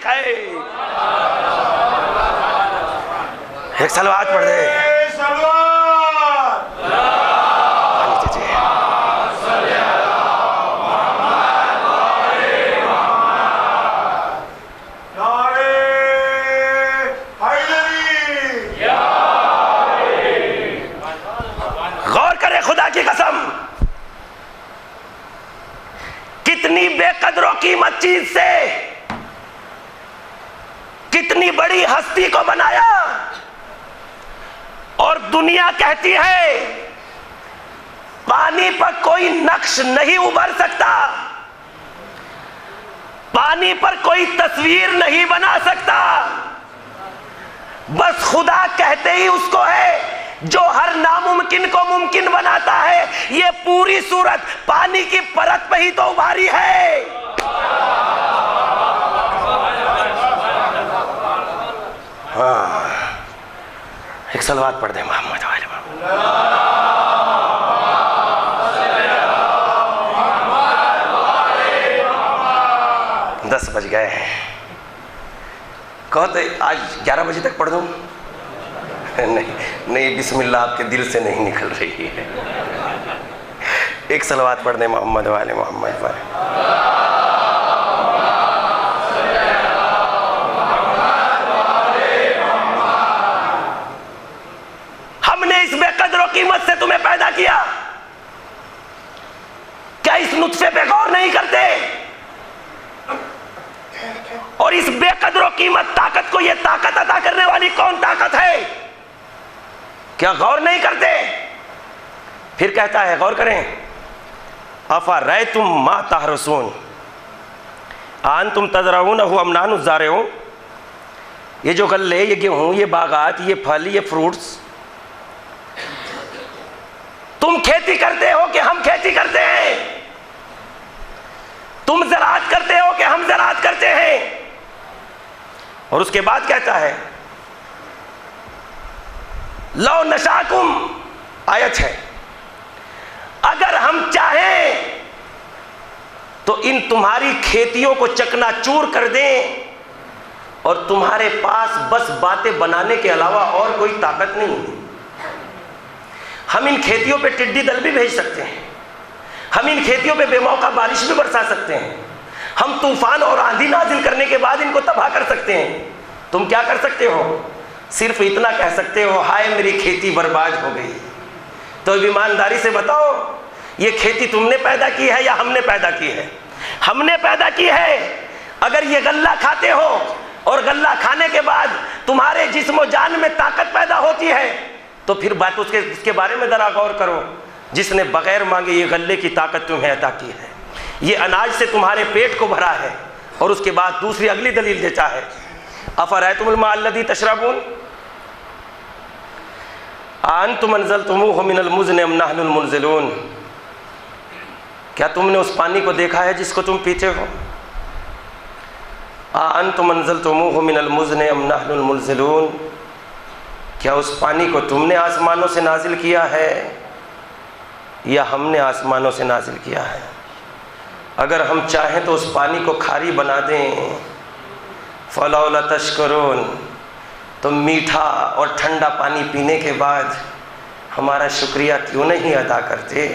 مالک ہے. ایک صلوات پڑھ دے. غور کرے خدا کی قسم، کتنی بے قدر و قیمت چیز سے کتنی بڑی ہستی کو بنایا، اور دنیا کہتی ہے پانی پر کوئی نقش نہیں ابھر سکتا، پانی پر کوئی تصویر نہیں بنا سکتا. بس خدا کہتے ہی اس کو ہے جو ہر ناممکن کو ممکن بناتا ہے. یہ پوری صورت پانی کی پرت پہ ہی تو ابھاری ہے. ایک صلوات پڑھ دیں محمد والے محمد. 10 بج گئے ہیں. کہتے آج 11 بجے تک پڑھ دوں؟ نہیں، بسم اللہ آپ کے دل سے نہیں نکل رہی ہے. ایک صلوات پڑھ دیں محمد والے محمد پر. ہم نے اس بے قدر و قیمت سے تمہیں پیدا کیا، کیا اس نطفے پہ غور نہیں کرتے؟ اور اس بے قدر و قیمت طاقت کو یہ طاقت عطا کرنے والی کون طاقت ہے؟ کیا غور نہیں کرتے؟ پھر کہتا ہے غور کریں، افرأیتم ما تحرثون اانتم تزرعونہ ام نحن الزارعون. یہ جو غلے، یہ گیہوں، یہ باغات، یہ پھل، یہ فروٹس، تم کھیتی کرتے ہو کہ ہم کھیتی کرتے ہیں؟ تم زراعت کرتے ہو کہ ہم زراعت کرتے ہیں؟ اور اس کے بعد کہتا ہے لو نشاکم، آیت ہے، اگر ہم چاہیں تو ان تمہاری کھیتیوں کو چکنا چور کر دیں، اور تمہارے پاس بس باتیں بنانے کے علاوہ اور کوئی طاقت نہیں. ہم ان کھیتیوں پہ ٹڈی دل بھی بھیج سکتے ہیں، ہم ان کھیتیوں پہ بے موقع بارش بھی برسا سکتے ہیں، ہم طوفان اور آندھی نازل کرنے کے بعد ان کو تباہ کر سکتے ہیں. تم کیا کر سکتے ہو؟ صرف اتنا کہہ سکتے ہو، ہائے میری کھیتی برباد ہو گئی. تو اب ایمانداری سے بتاؤ، یہ کھیتی تم نے پیدا کی ہے یا ہم نے پیدا کی ہے؟ ہم نے پیدا کی ہے. اگر یہ غلہ کھاتے ہو اور غلہ کھانے کے بعد تمہارے جسم و جان میں طاقت پیدا ہوتی ہے تو پھر بات اس کے بارے میں ذرا غور کرو، جس نے بغیر مانگے یہ غلے کی طاقت تمہیں عطا کی ہے، یہ اناج سے تمہارے پیٹ کو بھرا ہے. اور اس کے بعد دوسری اگلی دلیل دیتا ہے، افرأیتم الماء الذی تشربون اانتم انزلتموہ من المزن ام نحن المنزلون. کیا تم نے اس پانی کو دیکھا ہے جس کو تم پیتے ہو؟ اانتم انزلتموہ من المزن ام نحن المنزلون. کیا اس پانی کو تم نے آسمانوں سے نازل کیا ہے یا ہم نے آسمانوں سے نازل کیا ہے؟ اگر ہم چاہیں تو اس پانی کو کھاری بنا دیں. فلولا تشکرون. تو میٹھا اور ٹھنڈا پانی پینے کے بعد ہمارا شکریہ کیوں نہیں ادا کرتے؟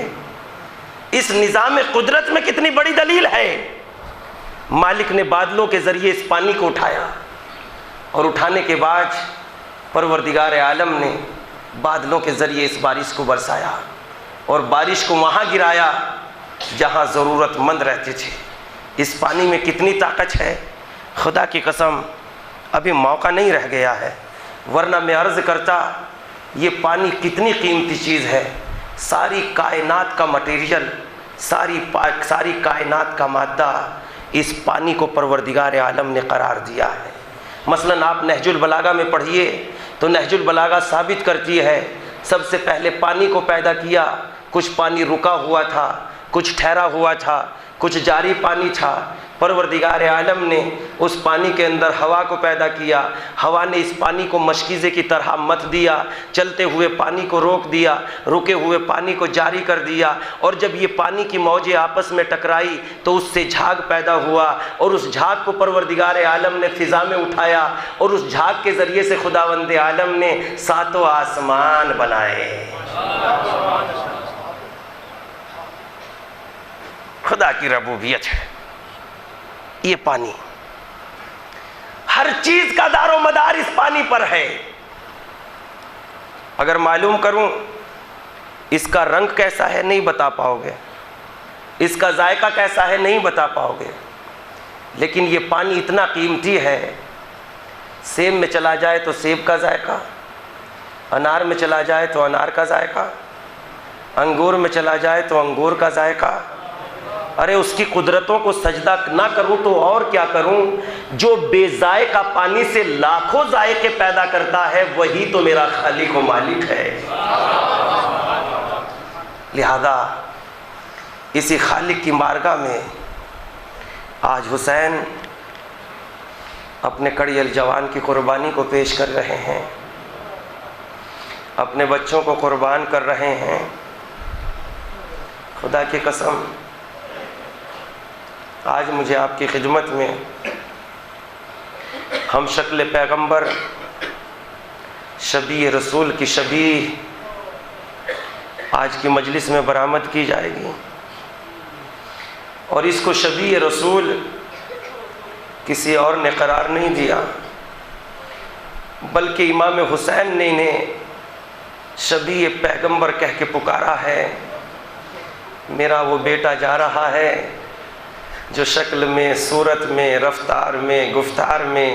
اس نظام قدرت میں کتنی بڑی دلیل ہے. مالک نے بادلوں کے ذریعے اس پانی کو اٹھایا، اور اٹھانے کے بعد پروردگار عالم نے بادلوں کے ذریعے اس بارش کو برسایا، اور بارش کو وہاں گرایا جہاں ضرورت مند رہتے تھے. اس پانی میں کتنی طاقت ہے، خدا کی قسم ابھی موقع نہیں رہ گیا ہے، ورنہ میں عرض کرتا یہ پانی کتنی قیمتی چیز ہے. ساری کائنات کا مٹیریل، ساری کائنات کا مادہ اس پانی کو پروردگار عالم نے قرار دیا ہے. مثلا آپ نہج البلاغہ میں پڑھیے تو نہج البلاغہ ثابت کرتی ہے سب سے پہلے پانی کو پیدا کیا. کچھ پانی رکا ہوا تھا، کچھ ٹھہرا ہوا تھا، کچھ جاری پانی تھا، پروردگار عالم نے اس پانی کے اندر ہوا کو پیدا کیا، ہوا نے اس پانی کو مشکیزے کی طرح مت دیا، چلتے ہوئے پانی کو روک دیا، رکے ہوئے پانی کو جاری کر دیا، اور جب یہ پانی کی موجیں آپس میں ٹکرائی تو اس سے جھاگ پیدا ہوا، اور اس جھاگ کو پروردگار عالم نے فضا میں اٹھایا، اور اس جھاگ کے ذریعے سے خداوند عالم نے ساتوں آسمان بنائے۔ خدا کی ربوبیت ہے یہ پانی، ہر چیز کا دار و مدار اس پانی پر ہے۔ اگر معلوم کروں اس کا رنگ کیسا ہے نہیں بتا پاؤ گے، اس کا ذائقہ کیسا ہے نہیں بتا پاؤ گے، لیکن یہ پانی اتنا قیمتی ہے، سیب میں چلا جائے تو سیب کا ذائقہ، انار میں چلا جائے تو انار کا ذائقہ، انگور میں چلا جائے تو انگور کا ذائقہ۔ ارے اس کی قدرتوں کو سجدہ نہ کروں تو اور کیا کروں؟ جو بے ذائقہ پانی سے لاکھوں ذائقے پیدا کرتا ہے وہی تو میرا خالق و مالک ہے۔ لہذا اسی خالق کی بارگاہ میں آج حسین اپنے کڑی الجوان کی قربانی کو پیش کر رہے ہیں، اپنے بچوں کو قربان کر رہے ہیں۔ خدا کی قسم آج مجھے آپ کی خدمت میں ہم شکل پیغمبر شبیہ رسول کی شبیہ آج کی مجلس میں برآمد کی جائے گی، اور اس کو شبیہ رسول کسی اور نے قرار نہیں دیا بلکہ امام حسین نے انہیں شبیہ پیغمبر کہہ کے پکارا ہے۔ میرا وہ بیٹا جا رہا ہے جو شکل میں، صورت میں، رفتار میں، گفتار میں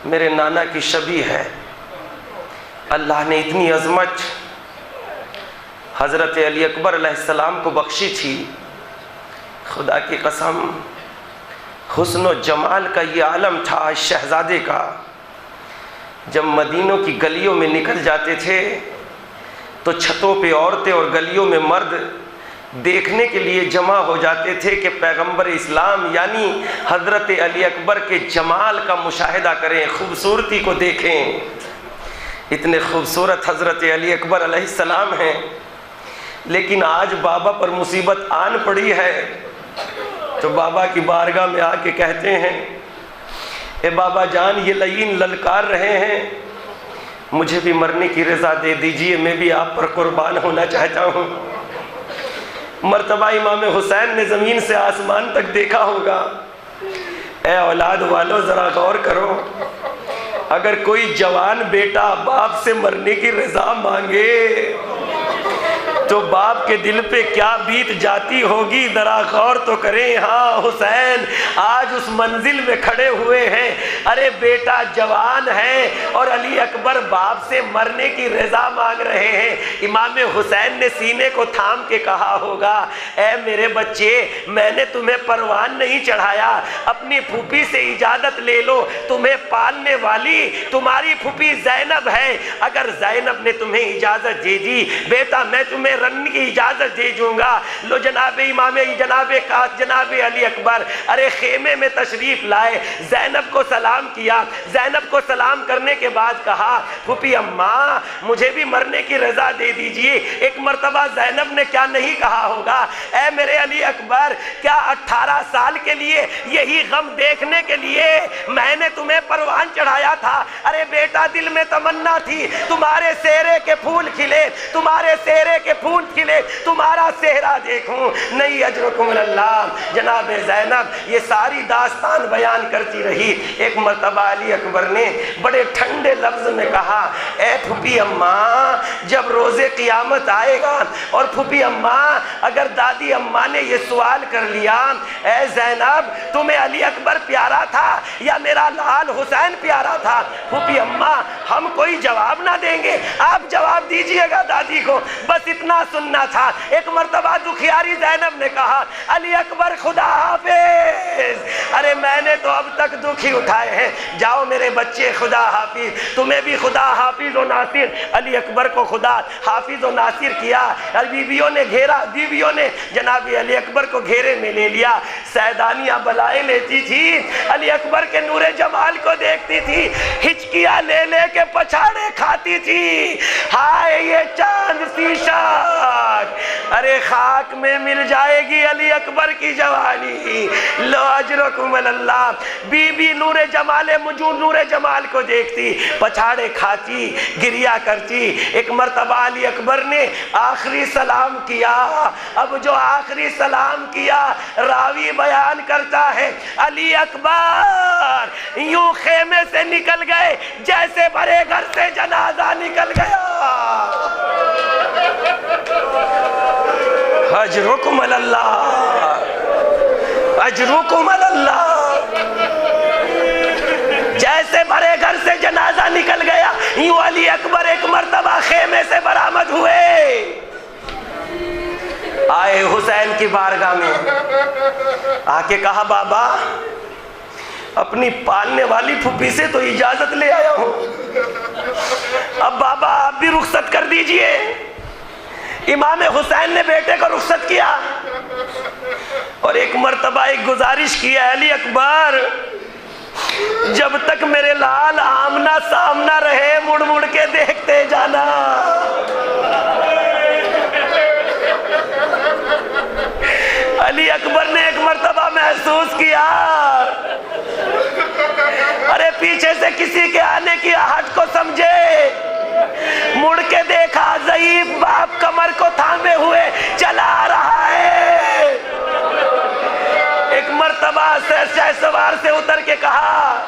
میرے نانا کی شبیہ ہے۔ اللہ نے اتنی عظمت حضرت علی اکبر علیہ السلام کو بخشی تھی، خدا کی قسم حسن و جمال کا یہ عالم تھا اس شہزادے کا۔ جب مدینوں کی گلیوں میں نکل جاتے تھے تو چھتوں پہ عورتیں اور گلیوں میں مرد دیکھنے کے لیے جمع ہو جاتے تھے کہ پیغمبر اسلام یعنی حضرت علی اکبر کے جمال کا مشاہدہ کریں، خوبصورتی کو دیکھیں۔ اتنے خوبصورت حضرت علی اکبر علیہ السلام ہیں، لیکن آج بابا پر مصیبت آن پڑی ہے تو بابا کی بارگاہ میں آ کے کہتے ہیں اے بابا جان یہ لعین للکار رہے ہیں، مجھے بھی مرنے کی رضا دے دیجئے، میں بھی آپ پر قربان ہونا چاہتا ہوں۔ مرتبہ امام حسین نے زمین سے آسمان تک دیکھا ہوگا۔ اے اولاد والو ذرا غور کرو، اگر کوئی جوان بیٹا باپ سے مرنے کی رضا مانگے تو باپ کے دل پہ کیا بیت جاتی ہوگی، ذرا غور تو کریں۔ ہاں حسین آج اس منزل میں کھڑے ہوئے ہیں، ارے بیٹا جوان ہے اور علی اکبر باپ سے مرنے کی رضا مانگ رہے ہیں۔ امام حسین نے سینے کو تھام کے کہا ہوگا اے میرے بچے، میں نے تمہیں پروان نہیں چڑھایا، اپنی پھوپھی سے اجازت لے لو، تمہیں پالنے والی تمہاری پھوپھی زینب ہے، اگر زینب نے تمہیں اجازت دے دی بیٹا میں تمہیں رن کی اجازت دے دوں گا۔ لو جناب امام جناب علی اکبر ارے خیمے میں تشریف لائے، زینب کو سلام کیا، زینب کو سلام کرنے کے بعد کہا پھوپھی اماں مجھے بھی مرنے کی رضا دے دیجئے۔ ایک مرتبہ زینب نے کیا نہیں کہا ہوگا اے میرے علی اکبر، کیا 18 سال کے لیے یہی غم دیکھنے کے لیے میں نے تمہیں پروان چڑھایا تھا؟ ارے بیٹا دل میں تمنا تھی تمہارے چہرے کے پھول کھلے، تمہارے چہرے کے پھول کھلے، تمہارا چہرہ دیکھوں، نہیں اجرکم اللہ۔ جناب زینب یہ ساری داستان بیان کرتی رہی۔ ایک مرتبہ علی اکبر نے بڑے ٹھنڈے لفظ میں کہا اے پھوپھی اماں جب روز قیامت آئے گا اور پھوپھی اماں اگر دادی اماں نے یہ سوال کر لیا السلام اے زینب تمہیں علی اکبر پیارا تھا یا میرا لال حسین پیارا تھا؟ پھوپھی اماں ہم کوئی جواب نہ دیں گے، آپ جواب دیجئے گا دادی کو، بس اتنا سننا تھا۔ ایک مرتبہ دکھیاری زینب نے کہا علی اکبر خدا حافظ، ارے میں نے تو اب تک دکھ ہی اٹھائے ہیں، جاؤ میرے بچے خدا حافظ، تمہیں بھی خدا حافظ و ناصر۔ علی اکبر کو خدا حافظ و ناصر کیا، بیویوں نے گھیرا، بیویوں نے جناب علی اکبر کو گھیرے میں لے لیا۔ سیدانیاں بلائیں لیتی تھی، علی اکبر کے نور جمال کو دیکھتی تھی، ہچکیاں لے لے کے پچھاڑے کھاتی تھی۔ ہائے یہ چاند سی شاخ، ارے خاک میں مل جائے گی علی اکبر کی جوانی، لو اجرکم اللہ۔ بی بی نور جمال موجود نور جمال کو دیکھتی، پچھاڑے کھاتی، گریا کرتی۔ ایک مرتبہ علی اکبر نے آخری سلام کیا، اب جو آخری سلام کیا راوی بیان کرتا ہے علی اکبر یوں خیمے سے نکل گئے جیسے بھرے گھر سے جنازہ نکل گیا۔ اجرکم اللہ، اجرکم اللہ، جیسے بھرے گھر سے جنازہ نکل گیا یوں علی اکبر ایک مرتبہ خیمے سے برآمد ہوئے، آئے حسین کی بارگاہ میں، آ کے کہا بابا اپنی پالنے والی پھوپھی سے تو اجازت لے آیا ہوں، اب بابا آپ بھی رخصت کر دیجئے۔ امام حسین نے بیٹے کو رخصت کیا اور ایک مرتبہ ایک گزارش کیا، علی اکبر جب تک میرے لال آمنا سامنا رہے مڑ مڑ کے دیکھتے جانا۔ علی اکبر نے ایک مرتبہ محسوس کیا، ارے پیچھے سے کسی کے آنے کی آہٹ کو سمجھے، مڑ کے دیکھا ضعیف باپ کمر کو تھامے ہوئے چلا آ رہا ہے۔ ایک مرتبہ شہ سوار سے اتر کے کہا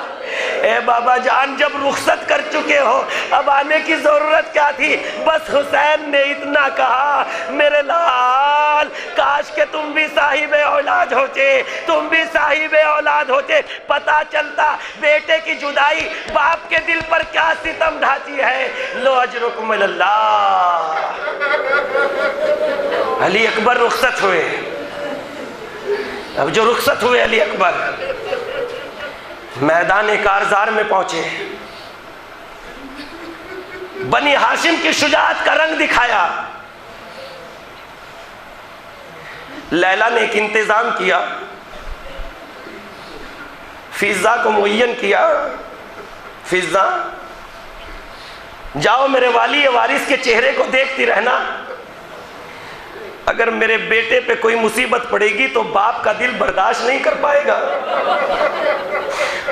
اے بابا جان جب رخصت کر چکے ہو اب آنے کی ضرورت کیا تھی؟ بس حسین نے اتنا کہا میرے لال کاش کہ تم بھی صاحب اولاد ہوتے، تم بھی صاحب اولاد ہوتے، پتا چلتا بیٹے کی جدائی باپ کے دل پر کیا ستم ڈھاتی ہے۔ لو اجرکم اللہ۔ علی اکبر رخصت ہوئے، اب جو رخصت ہوئے علی اکبر میدان کارزار میں پہنچے، بنی ہاشم کی شجاعت کا رنگ دکھایا۔ لیلا نے ایک انتظام کیا، فضا کو معین کیا، فضا جاؤ میرے والی وارث کے چہرے کو دیکھتی رہنا، اگر میرے بیٹے پہ کوئی مصیبت پڑے گی تو باپ کا دل برداشت نہیں کر پائے گا،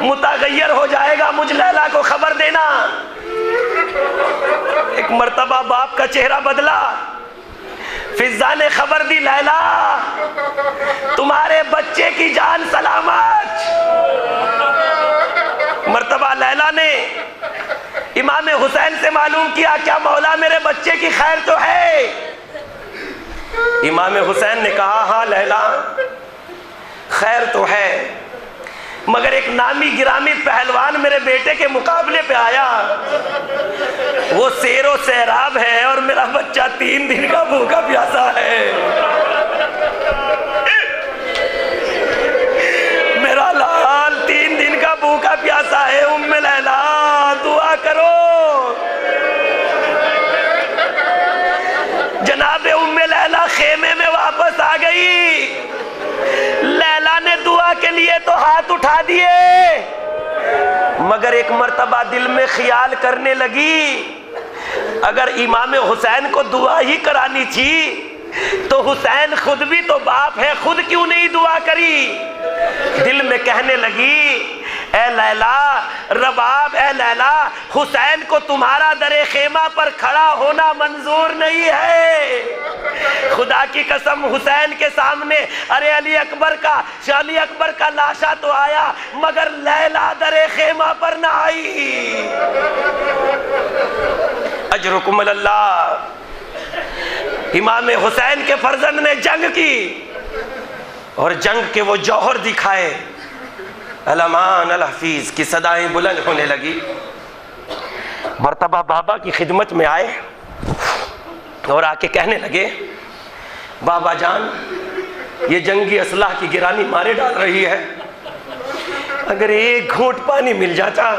متغیر ہو جائے گا، مجھ لیلا کو خبر دینا۔ ایک مرتبہ باپ کا چہرہ بدلا، فضا نے خبر دی لیلا تمہارے بچے کی جان سلامت۔ مرتبہ لیلا نے امام حسین سے معلوم کیا کیا مولا میرے بچے کی خیر تو ہے؟ امام حسین نے کہا ہاں لیلا خیر تو ہے، مگر ایک نامی گرامی پہلوان میرے بیٹے کے مقابلے پہ آیا، وہ سیر و سیراب ہے اور میرا بچہ 3 دن کا بھوکا پیاسا ہے، میرا لال 3 دن کا بھوکا پیاسا ہے، ام لیلا دعا کرو۔ جناب ام لیلا خیمے میں واپس آ گئی، لیلا نے دعا کے لیے تو ہاتھ اٹھا دیے، مگر ایک مرتبہ دل میں خیال کرنے لگی اگر امام حسین کو دعا ہی کرانی تھی تو حسین خود بھی تو باپ ہے، خود کیوں نہیں دعا کری؟ دل میں کہنے لگی اے لیلا رباب، اے لیلا حسین کو تمہارا در خیمہ پر کھڑا ہونا منظور نہیں ہے، خدا کی قسم حسین کے سامنے ارے علی اکبر کا لاشا تو آیا مگر لیلا در خیمہ پر نہ آئی۔ اجرکم اللہ۔ امام حسین کے فرزند نے جنگ کی، اور جنگ کے وہ جوہر دکھائے، الامان الحفیظ کی صدائیں بلند ہونے لگی۔ مرتبہ بابا کی خدمت میں آئے اور آ کے کہنے لگے، بابا جان یہ جنگی اسلحہ کی گرانی مارے ڈال رہی ہے، اگر ایک گھونٹ پانی مل جاتا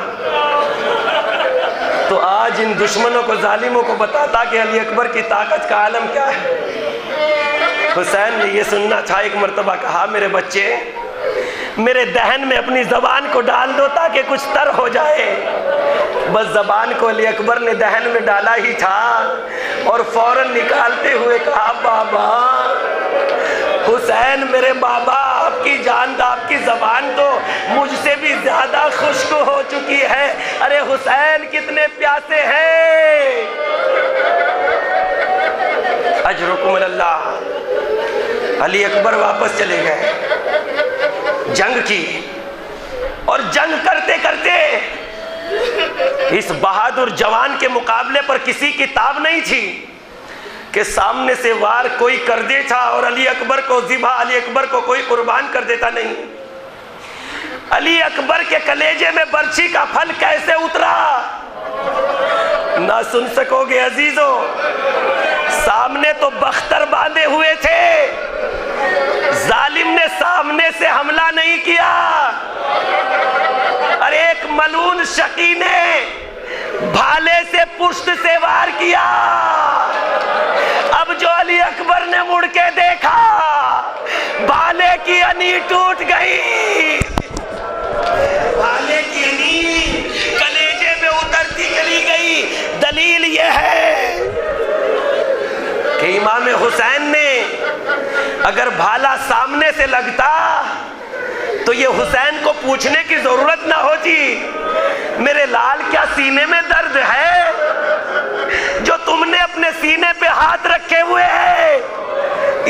تو آج ان دشمنوں کو، ظالموں کو بتاتا کہ علی اکبر کی طاقت کا عالم کیا ہے۔ حسین نے یہ سننا تھا، ایک مرتبہ کہا، میرے بچے میرے دہن میں اپنی زبان کو ڈال دو تاکہ کچھ تر ہو جائے۔ بس زبان کو علی اکبر نے دہن میں ڈالا ہی تھا اور فوراً نکالتے ہوئے کہا، بابا حسین میرے بابا، آپ کی جان، آپ کی زبان تو مجھ سے بھی زیادہ خشک ہو چکی ہے، ارے حسین کتنے پیاسے ہیں۔ اجرکم اللہ۔ علی اکبر واپس چلے گئے، جنگ کی، اور جنگ کرتے کرتے اس بہادر جوان کے مقابلے پر کسی کی تاب نہیں تھی کہ سامنے سے وار کوئی کر دے تھا اور علی اکبر کو ذبح، علی اکبر کو کوئی قربان کر دیتا نہیں۔ علی اکبر کے کلیجے میں برچھی کا پھل کیسے اترا نہ سن سکو گے عزیزو۔ سامنے تو بختر باندھے ہوئے تھے، ظالم نے سامنے سے حملہ نہیں کیا، اور ایک ملعون شقی نے بھالے سے پشت سے وار کیا۔ اب جو علی اکبر نے مڑ کے دیکھا، بھالے کی انی ٹوٹ گئی، بھالے کی انی کلیجے میں اترتی چلی گئی۔ دلیل یہ ہے کہ امام حسین نے اگر بھالا سامنے سے لگتا تو یہ حسین کو پوچھنے کی ضرورت نہ ہوتی، میرے لال کیا سینے میں درد ہے جو تم نے اپنے سینے پہ ہاتھ رکھے ہوئے ہے؟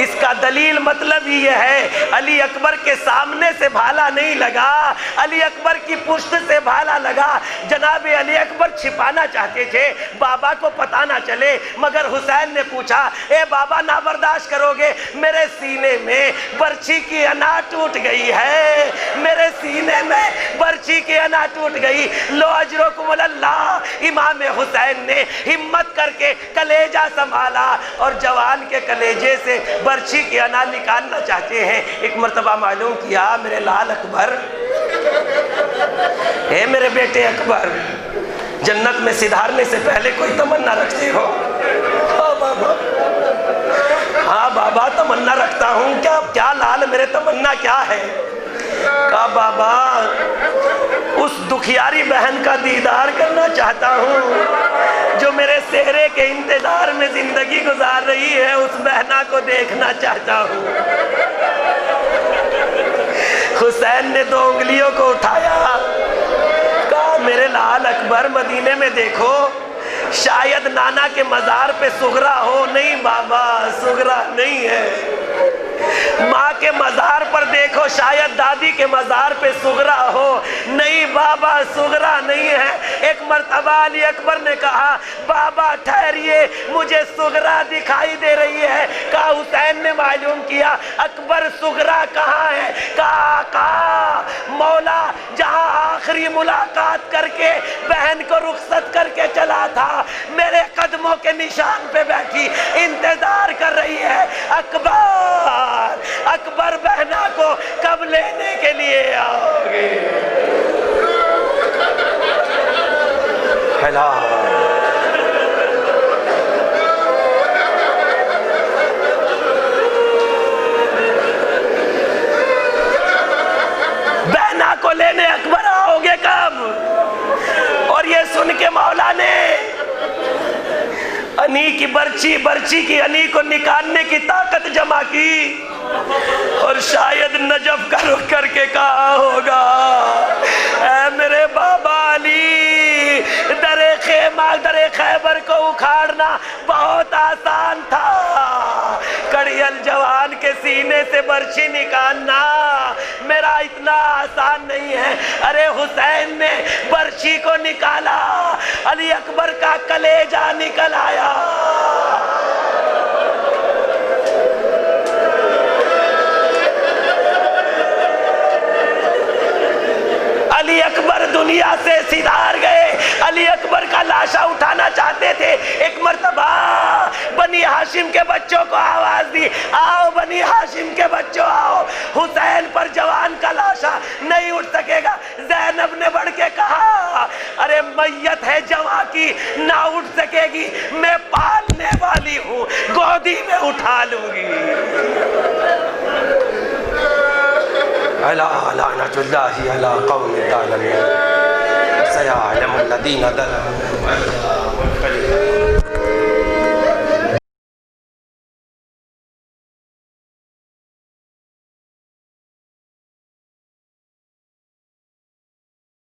اس کا دلیل مطلب یہ ہے، علی اکبر کے سامنے سے بھالا نہیں لگا، علی اکبر کی پشت سے بھالا لگا۔ جناب علی اکبر چھپانا چاہتے تھے، بابا کو پتہ نہ چلے، مگر حسین نے پوچھا، اے بابا نہ برداشت کرو گے؟ میرے سینے میں برچھی کی انا ٹوٹ گئی ہے، میرے سینے میں برچھی کی انا ٹوٹ گئی۔ لو اجرکم اللہ۔ امام حسین نے ہمت کر کے کلیجہ سنبھالا اور جوان کے کلیجے سے برچھی کی انا نکالنا چاہتے ہیں۔ ایک مرتبہ معلوم کیا، میرے لال اکبر، اے میرے بیٹے اکبر، جنت میں سدھارنے سے پہلے کوئی تمنا رکھتے ہو؟ ہاں بابا، ہاں بابا تمنا رکھتا ہوں۔ کیا لال میرے تمنا کیا ہے؟ کہا بابا اس دکھیاری بہن کا دیدار کرنا چاہتا ہوں جو میرے سہرے کے انتظار میں زندگی گزار رہی ہے، اس بہنا کو دیکھنا چاہتا ہوں۔ حسین نے 2 انگلیوں کو اٹھایا، کہا میرے لال اکبر مدینے میں دیکھو، شاید نانا کے مزار پہ سغرا ہو۔ نہیں بابا، سغرا نہیں ہے۔ ماں کے مزار پر دیکھو، شاید دادی کے مزار پہ سغرا ہو۔ نہیں بابا، سغرا نہیں ہے۔ ایک مرتبہ علی اکبر نے کہا، بابا ٹھہریے، مجھے سغرا دکھائی دے رہی ہے۔ کہا حسین نے معلوم کیا اکبر سغرا کہاں ہے؟ کہا آقا، مولا جہاں آخری ملاقات کر کے بہن کو رخصت کر کے چلا تھا، میرے قدموں کے نشان پہ بیٹھی انتظار کر رہی ہے۔ اکبر، اکبر بہنا کو کب لینے کے لیے آؤ گے؟ ہلا بہنا کو لینے اکبر آؤ گے کب؟ اور یہ سن کے مولا نے انی کی برچی کی انی کو نکالنے کی طاقت جمع کی اور شاید نجف کا رخ کر کے کہا ہوگا، اے میرے بابا علی، در خیبر کو اکھاڑنا بہت آسان تھا، کڑیل جوان کے سینے سے برچی نکالنا میرا اتنا آسان نہیں ہے۔ ارے حسین نے برچی کو نکالا، علی اکبر کا کلیجہ نکل آیا۔ دنیا سے سدھار گئے، علی اکبر کا لاشا اٹھانا چاہتے تھے، ایک مرتبہ بنی ہاشم کے بچوں کو آواز دی، آؤ بنی ہاشم کے بچوں آؤ، حسین پر جوان کا لاشا نہیں اٹھ سکے گا۔ زینب نے بڑھ کے کہا ارے میت ہے جوان کی، نہ اٹھ سکے گی، میں پالنے والی ہوں، گودی میں اٹھا لوں گی۔ لعنت اللہ علی قوم الظالمین، سیعلم الذین ظلموا